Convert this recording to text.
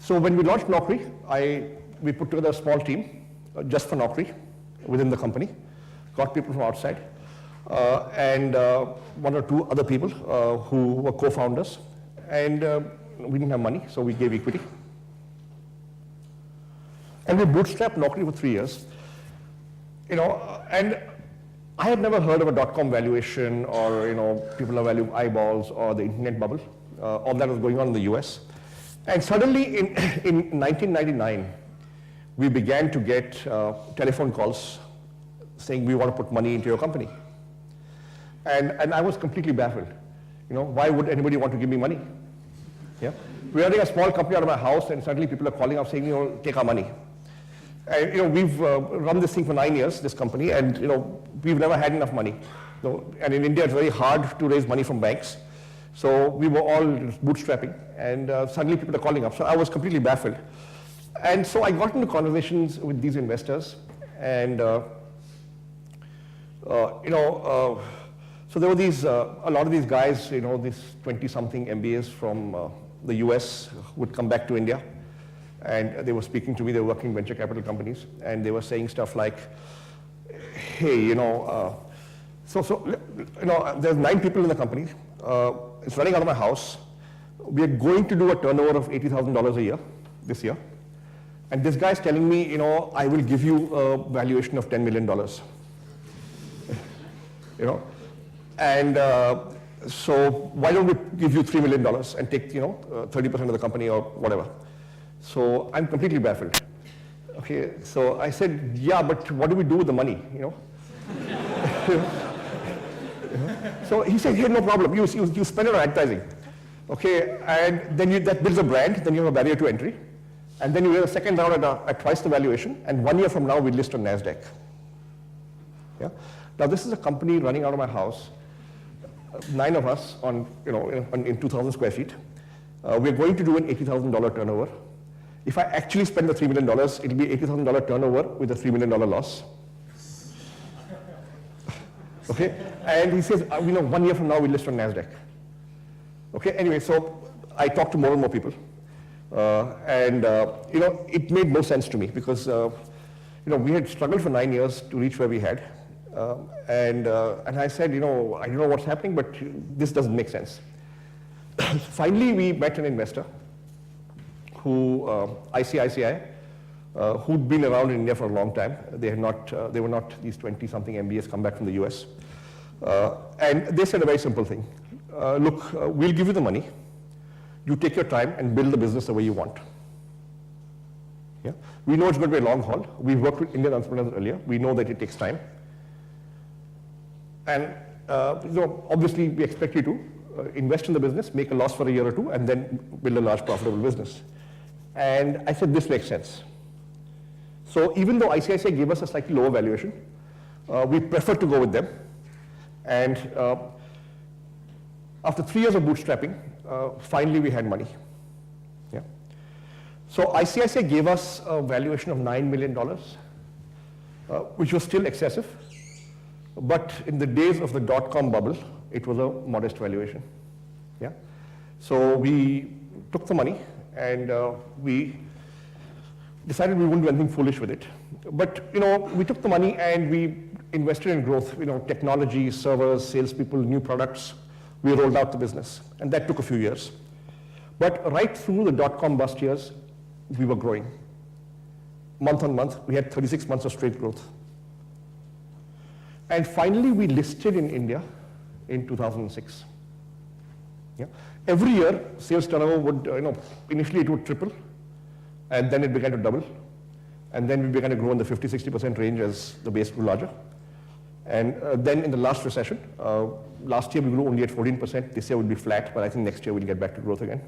So when we launched Naukri, we put together a small team just for Naukri within the company, got people from outside, and one or two other people who were co-founders. And we didn't have money, so we gave equity. And we bootstrapped Naukri for 3 years. And I had never heard of a dot-com valuation or people are valuing eyeballs or the internet bubble. All that was going on in the US. And suddenly in 1999, we began to get telephone calls saying we want to put money into your company. And I was completely baffled. Why would anybody want to give me money? Yeah? We're running a small company out of my house and suddenly people are calling up saying, take our money. And we've run this thing for 9 years, this company, and we've never had enough money. And in India, it's very hard to raise money from banks. So we were all bootstrapping, and suddenly people are calling up. So I was completely baffled. And so I got into conversations with these investors, and so there were a lot of these guys, these 20-something MBAs from the US would come back to India. And they were speaking to me, they were working in venture capital companies, and they were saying stuff like, hey, there's 9 people in the company, it's running out of my house, we are going to do a turnover of $80,000 a year, this year, and this guy's telling me, I will give you a valuation of $10 million. And so why don't we give you $3 million and take, 30% of the company or whatever. So I'm completely baffled. Okay, so I said, yeah, but what do we do with the money, So he said, yeah, no problem, you spend it on advertising. Okay, and then that builds a brand, then you have a barrier to entry. And then you get a second round at twice the valuation, and 1 year from now we list on NASDAQ. Yeah? Now this is a company running out of my house, 9 of us in 2,000 square feet. We're going to do an $80,000 turnover. If I actually spend the $3 million, it'll be $80,000 turnover with a $3 million loss. Okay, and he says, 1 year from now we'll list on NASDAQ. Okay, anyway, so I talked to more and more people, and it made no sense to me because we had struggled for 9 years to reach where we had, and I said, I don't know what's happening, but this doesn't make sense. Finally, we met an investor who, ICICI, who'd been around in India for a long time. They were not these 20-something MBAs come back from the US. And they said a very simple thing. Look, we'll give you the money. You take your time and build the business the way you want. Yeah? We know it's going to be a long haul. We've worked with Indian entrepreneurs earlier. We know that it takes time. And obviously, we expect you to invest in the business, make a loss for a year or two, and then build a large profitable business. And I said, this makes sense. So even though ICICI gave us a slightly lower valuation, we preferred to go with them. And after 3 years of bootstrapping, finally we had money. Yeah. So ICICI gave us a valuation of $9 million, which was still excessive. But in the days of the dot-com bubble, it was a modest valuation. Yeah. So we took the money and we decided we wouldn't do anything foolish with it. But we took the money and we invested in growth, technology, servers, salespeople, new products. We rolled out the business, and that took a few years. But right through the dot-com bust years, we were growing. Month on month, we had 36 months of straight growth. And finally, we listed in India in 2006. Yeah. Every year, sales turnover would, initially it would triple, and then it began to double. And then we began to grow in the 50-60% range as the base grew larger. And then in the last recession, last year we grew only at 14%. This year will be flat, but I think next year we'll get back to growth again.